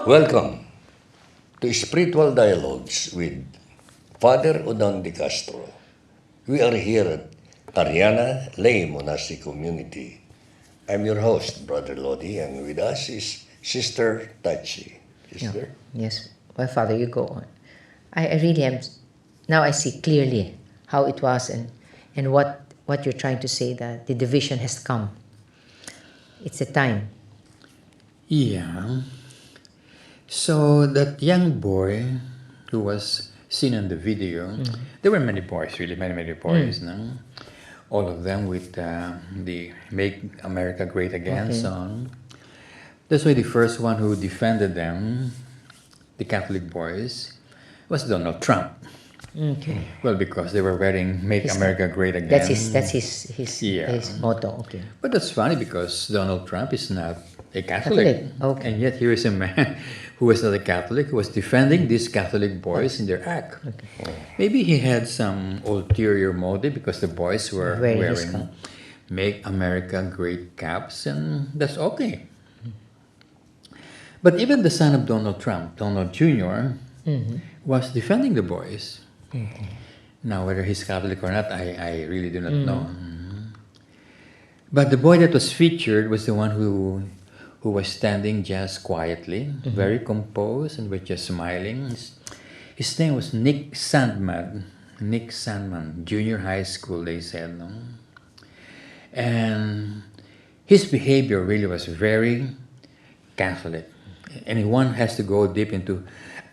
Welcome to Spiritual Dialogues with Father Odon de Castro. We are here at Ariana Lay Monastic Community. I'm your host, Brother Lodi, and with us is Sister Tachi. Sister? Yes. Well, Father, you go on. I really am. Now I see clearly how it was and what you're trying to say, that the division has come. It's a time. Yeah. So that young boy who was seen in the video, there were many boys, really, many boys, no? All of them with the Make America Great Again Okay. song. That's why the first one who defended them, the Catholic boys, was Donald Trump. Okay. Well, because they were wearing Make His- America Great Again. That's his Yeah. his motto. Okay. But that's funny because Donald Trump is not a Catholic. Catholic, okay. And yet here is a man who was not a Catholic, who was defending these Catholic boys in their act. Maybe he had some ulterior motive because the boys were Wearing his wearing cap. Make America Great caps, and that's okay. But even the son of Donald Trump, Donald Jr., was defending the boys. Now, whether he's Catholic or not, I really do not know. But the boy that was featured was the one who was standing just quietly, very composed, and was just smiling. His name was Nick Sandman. Nick Sandman, junior high school, they said. No? And his behavior really was very Catholic. And one has to go deep into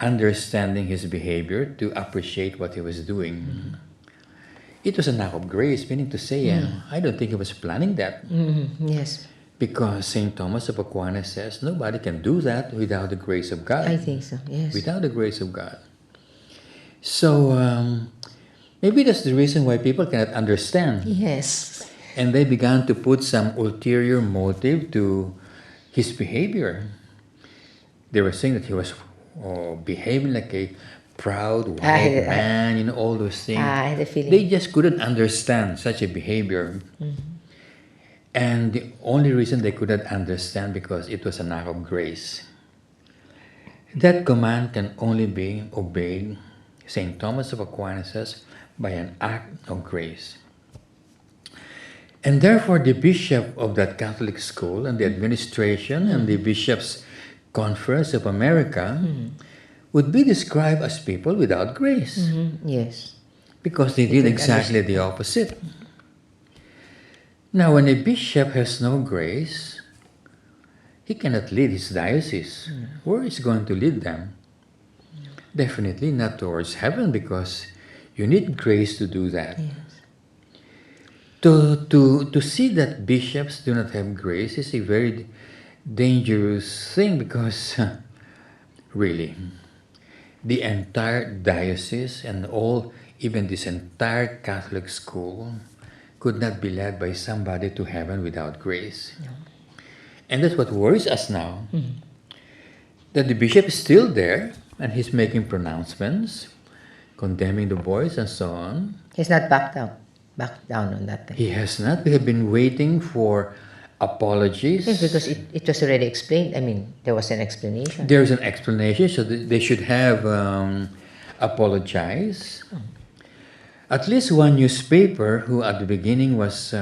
understanding his behavior to appreciate what he was doing. It was an act of grace, meaning to say, I don't think he was planning that. Yes, Because St. Thomas of Aquin says nobody can do that without the grace of God. I think so. Yes. Without the grace of God. So maybe that's the reason why people cannot understand. Yes. And they began to put some ulterior motive to his behavior. They were saying that he was behaving like a proud white man, all those things. I had a feeling. They just couldn't understand such a behavior. And the only reason they couldn't understand because it was an act of grace. That command can only be obeyed, St. Thomas of Aquin says, by an act of grace. And therefore, the bishop of that Catholic school and the administration and the bishops' conference of America would be described as people without grace Yes. because they did exactly the opposite. Now, when a bishop has no grace, he cannot lead his diocese. Where is he going to lead them? Definitely not towards heaven because you need grace to do that. Yes. To see that bishops do not have grace is a very dangerous thing because really the entire diocese and even this entire Catholic school could not be led by somebody to heaven without grace. And that's what worries us now. That the bishop is still there and he's making pronouncements, condemning the boys and so on. He's not backed down on that thing. He has not. We have been waiting for apologies. Yes, because it was already explained. I mean, there was an explanation. There's an explanation, so they should have apologized. At least one newspaper who at the beginning was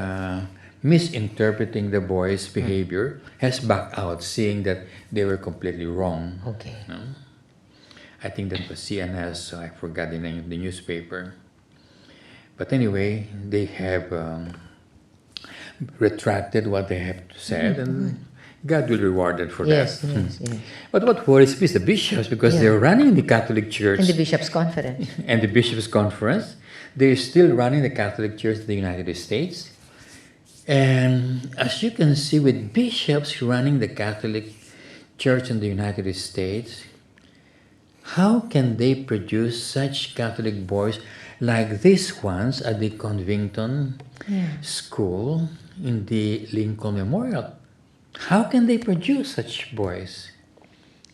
misinterpreting the boys' behavior has backed out, saying that they were completely wrong. Okay. No? I think that was CNS, so I forgot the name of the newspaper. But anyway, they have retracted what they have said, and God will reward them for Yes, that. yes, yes. But what worries me is the bishops because Yeah. they're running the Catholic Church And the bishop's conference. and the Bishops' Conference. They're still running the Catholic Church in the United States. And as you can see, with bishops running the Catholic Church in the United States, how can they produce such Catholic boys like these ones at the Convington School in the Lincoln Memorial? How can they produce such boys?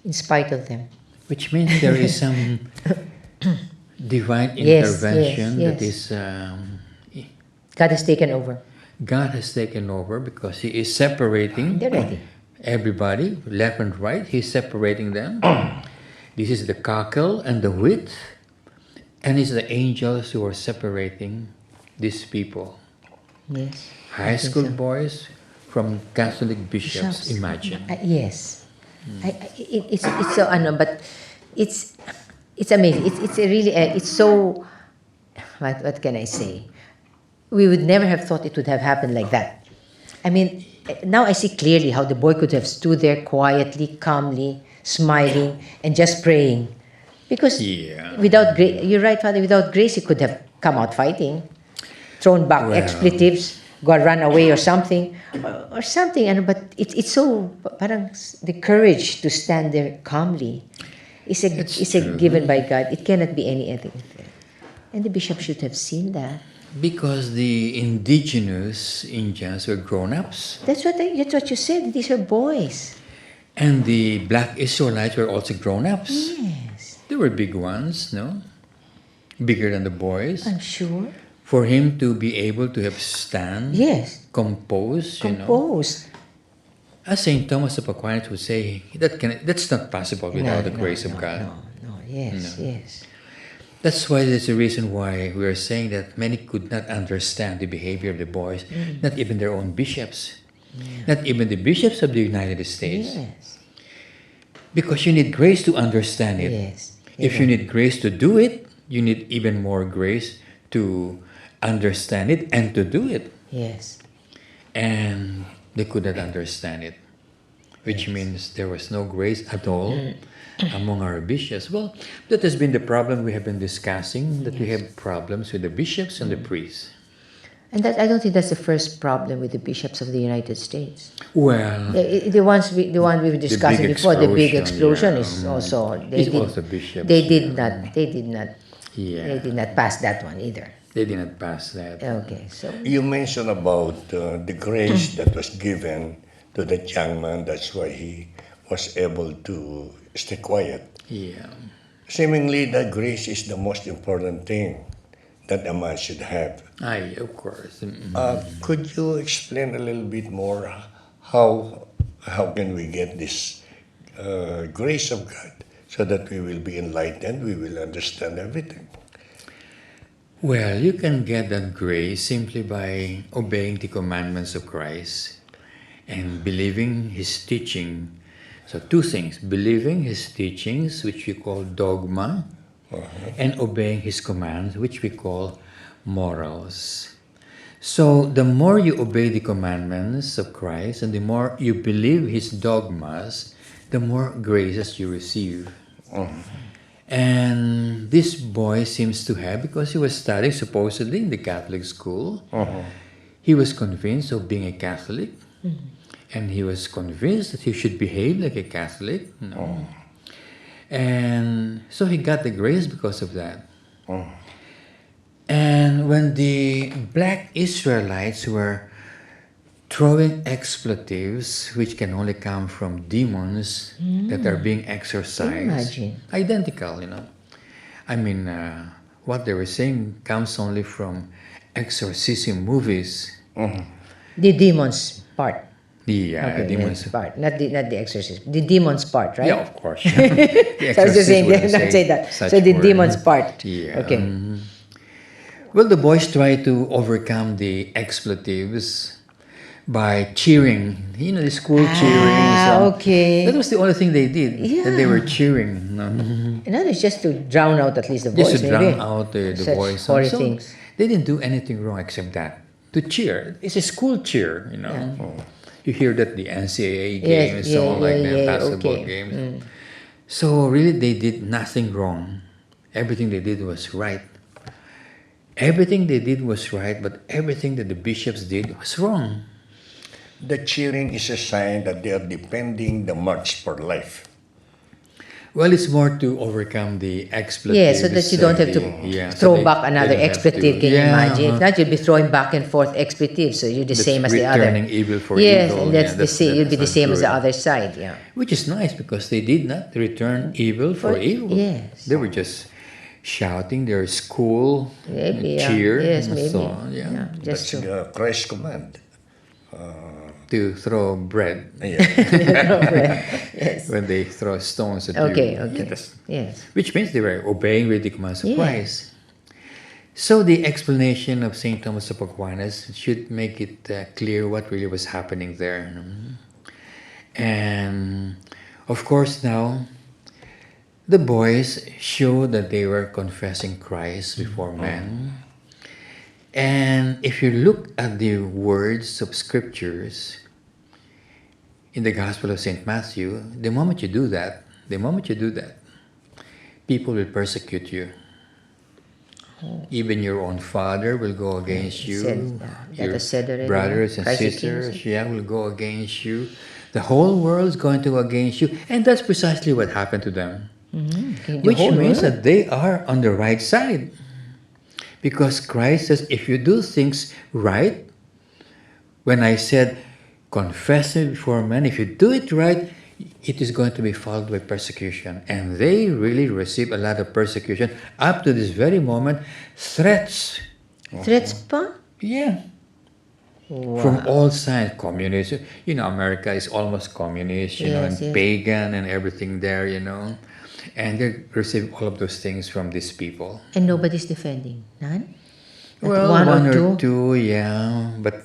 In spite of them. Which means there is some divine Yes, intervention yes, that is God has taken over. God has taken over because He is separating They're ready. everybody, left and right. He's separating them. This is the cockle and the wheat, and it's the angels who are separating these people. Yes. High I think school so. boys from Catholic bishops. Bishops. Imagine. Yes. It's so but it's amazing. It's a really it's so what can I say? We would never have thought it would have happened like that. I mean, now I see clearly how the boy could have stood there quietly, calmly, smiling, and just praying. Because Yeah. without grace, you're right, Father, without grace, he could have come out fighting, thrown back Well. expletives, run away or something, or something. But it's so, parang the courage to stand there calmly is It's a true. given by God. It cannot be anything. And the bishop should have seen that. Because the indigenous Indians were grown-ups, That's what you said. These are boys. and the black Israelites were also grown-ups. Yes, They were big ones, no? Bigger than the boys. I'm sure. For him to be able to have stand, Yes, compose, composed. As Saint Thomas of Aquinas would say, that's not possible without the grace of God. No. Yes, No. yes. That's why there's a reason why we are saying that many could not understand the behavior of the boys, not even their own bishops, not even the bishops of the United States. Yes, Because you need grace to understand it. yes. If you need grace to do it, you need even more grace to understand it and to do it. Yes. And they could not understand it, which means there was no grace at all among our bishops. Well, that has been the problem we have been discussing, that we have problems with the bishops and the priests. And that I don't think that's the first problem with the bishops of the United States. Well, The one we were discussing big before, the big explosion, explosion yeah. is also It's also bishops, They did yeah. not. They did not. Yeah. They did not pass that one either. they did not pass that. Okay, so You mentioned about the grace that was given to that young man. That's why he was able to stay quiet. Yeah. Seemingly, that grace is the most important thing that a man should have. Aye, of course. Could you explain a little bit more how can we get this grace of God so that we will be enlightened, we will understand everything? Well, you can get that grace simply by obeying the commandments of Christ and believing His teaching. So, two things: believing His teachings, which we call dogma, and obeying His commands, which we call morals. So, the more you obey the commandments of Christ and the more you believe His dogmas, the more graces you receive. And this boy seems to have, because he was studying supposedly in the Catholic school, he was convinced of being a Catholic, and he was convinced that he should behave like a Catholic. And so he got the grace because of that. And when the black Israelites were throwing expletives, which can only come from demons that are being exorcised, Imagine. identical, I mean, what they were saying comes only from exorcism movies. the demons part. The Okay, demons. yes, part, not the exorcism. The demons part, right? Yeah, of course. The So I was just saying, exorcist not wouldn't say that. such So the word. demons part. Yeah. Okay. Well, the boys tried to overcome the expletives by cheering. The school cheering. So okay. that was the only thing they did. That they were Yeah. cheering. And it's just to drown out at least the voice. Just to maybe. drown out the Such voice. horrid So things. they didn't do anything wrong except that. To cheer. It's a school cheer, You hear that the NCAA game and so on, like that, basketball okay. games. So really, they did nothing wrong. Everything they did was right. Everything they did was right, but everything that the bishops did was wrong. The cheering is a sign that they are defending the march for life. Well, it's more to overcome the expletives. Yeah, so that you don't have to throw back another expletive. Can you imagine? If not, you'll be throwing back and forth expletives, so you're the That's same as the other. returning evil for yes, evil. and that's Yeah, the same. You'll be the that's same as the good. other side. Yeah. Which is nice because they did not return evil for evil. yes. They were just shouting their school Maybe. cheer Yes, and maybe. so on. Yeah. Just That's to. Christ's command. to throw bread Yeah. Yes. when they throw stones at Okay, you. okay. Yeah, that's- Yes. which means they were obeying with the commands of Yeah. Christ. So the explanation of St. Thomas of Aquinas should make it clear what really was happening there. And of course now, the boys show that they were confessing Christ before men. And if you look at the words of scriptures in the Gospel of St. Matthew, the moment you do that, people will persecute you. Even your own father will go against He you. said, that Your was said already, brothers and Christ the King sisters, said. will go against you. The whole world is going to go against you. And that's precisely what happened to them. The Which whole means world. that they are on the right side. Because Christ says, if you do things right, when I said, confess it before men, if you do it right, it is going to be followed by persecution. And they really receive a lot of persecution. Up to this very moment, threats. Threats pa? Yeah. Wow. From all sides, communist. America is almost communist, Yes, and yes. pagan and everything there, And they receive all of those things from these people. And nobody's defending. None? Not Well, one or two? two, yeah. But,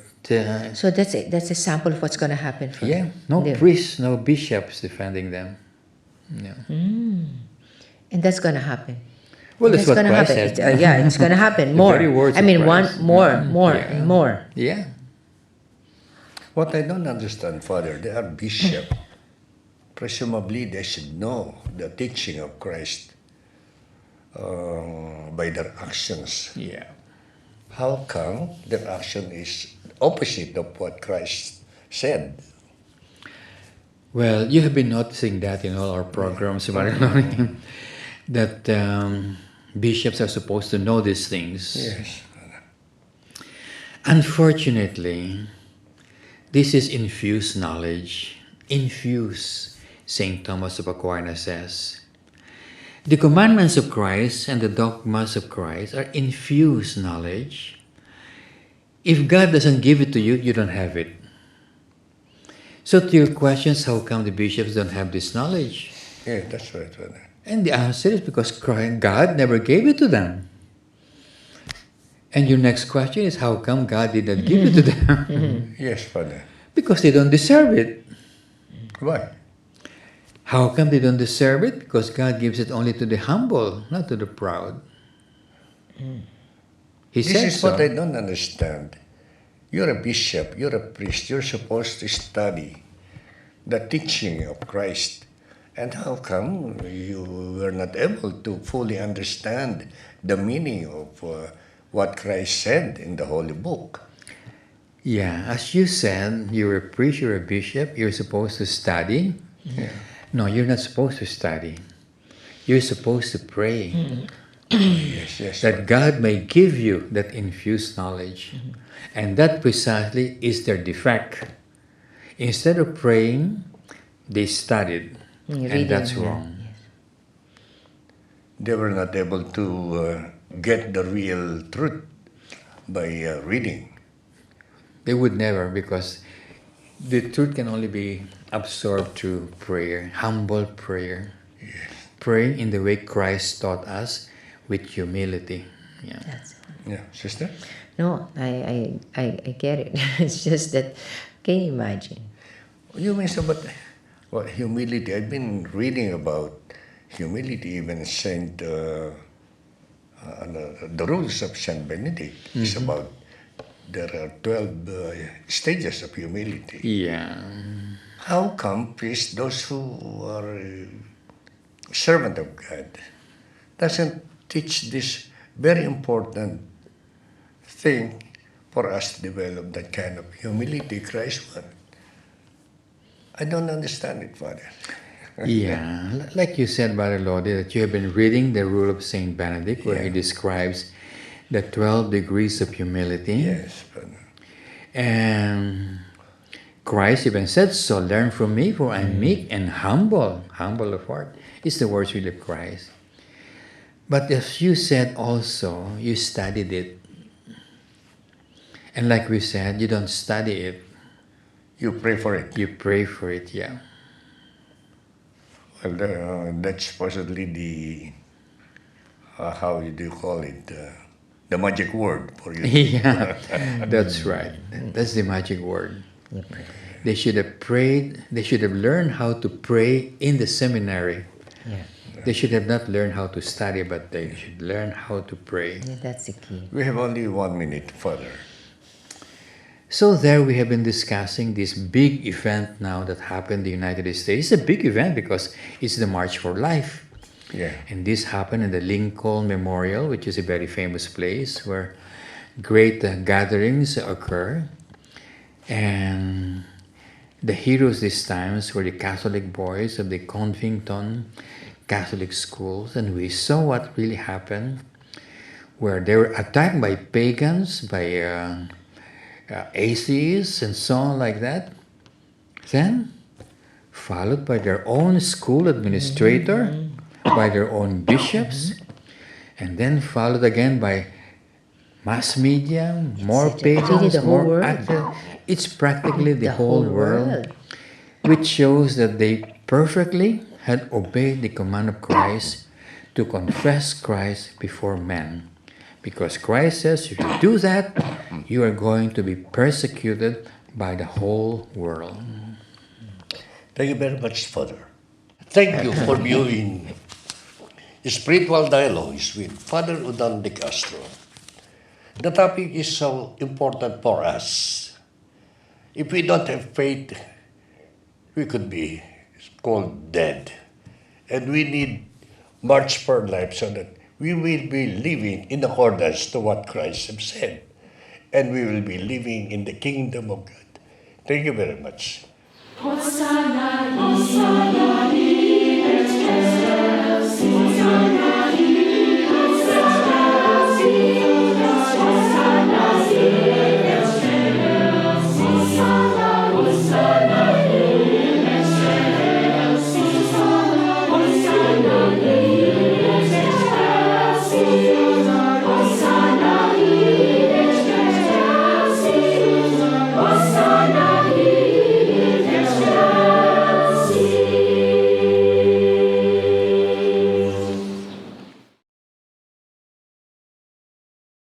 So that's it. That's a sample of what's going to happen. For yeah, no them. priests, no bishops defending them. Yeah. And that's going to happen. Well, that's what gonna Christ happen. said. Yeah, it's going to happen. The More. very words I of mean, one Christ. more, Yeah. and more. Yeah. What I don't understand, Father, they are bishop. Presumably, they should know the teaching of Christ by their actions. Yeah. How come their action is opposite of what Christ said? Well, you have been noticing that in all our programs, that bishops are supposed to know these things. Yes. Unfortunately, this is infused knowledge. Infuse, St. Thomas of Aquinas says. The commandments of Christ and the dogmas of Christ are infused knowledge. If God doesn't give it to you, you don't have it. So to your questions, how come the bishops don't have this knowledge? Yeah, that's right, Father. And the answer is because God never gave it to them. And your next question is, how come God did not give it to them? Yes, Father. Because they don't deserve it. Why? How come they don't deserve it? Because God gives it only to the humble, not to the proud. He This said is so. what I don't understand. You're a bishop, you're a priest, you're supposed to study the teaching of Christ. And how come you were not able to fully understand the meaning of what Christ said in the Holy Book? Yeah, as you said, you're a priest, you're a bishop, you're supposed to study. Yeah. No, you're not supposed to study. You're supposed to pray Yes, yes. that God may give you that infused knowledge. And that precisely is their defect. Instead of praying, they studied. Reading, And that's yeah. wrong. They were not able to get the real truth by reading. They would never, because the truth can only be absorbed through prayer, humble prayer. Praying in the way Christ taught us, with humility. Yeah. That's Yeah, sister? No, I get it. It's just that, can you imagine? You mean so, but well, humility. I've been reading about humility, even the rules of Saint Benedict is about there are 12 stages of humility. Yeah. How come priests, those who are servant of God, doesn't teach this very important thing for us to develop that kind of humility Christ wanted? I don't understand it, Father. Yeah. Like you said, Brother Lodi, that you have been reading the rule of Saint Benedict, where he Yeah. describes the 12 degrees of humility. Yes, Father. And Christ even said, so learn from me, for I'm meek and humble of heart. It's the words really of Christ. But as you said also, you studied it. And like we said, you don't study it. You pray for it. You pray for it, yeah. Well, that's supposedly the, how do you call it? The magic word for you. Yeah, that's right. That's the magic word. Yep. They should have prayed, they should have learned how to pray in the seminary. Yeah. They should have not learned how to study, but they should learn how to pray. Yeah, that's the key. We have only 1 minute, Father. So there we have been discussing this big event now that happened in the United States. It's a big event because it's the March for Life. Yeah. And this happened in the Lincoln Memorial, which is a very famous place where great gatherings occur. And the heroes this times were the Catholic boys of the Convington Catholic schools. And we saw what really happened, where they were attacked by pagans, by atheists, and so on like that. Then, followed by their own school administrator, by their own bishops, and then followed again by mass media, more It's really pagans, the whole more world. active. It's practically the whole world, which shows that they perfectly had obeyed the command of Christ to confess Christ before men. Because Christ says, if you do that, you are going to be persecuted by the whole world. Thank you very much, Father. Thank you for viewing Spiritual Dialogues with Father Udan de Castro. The topic is so important for us. If we don't have faith, we could be called dead. And we need March for Life so that we will be living in accordance to what Christ has said. And we will be living in the kingdom of God. Thank you very much. Hosanna, Hosanna.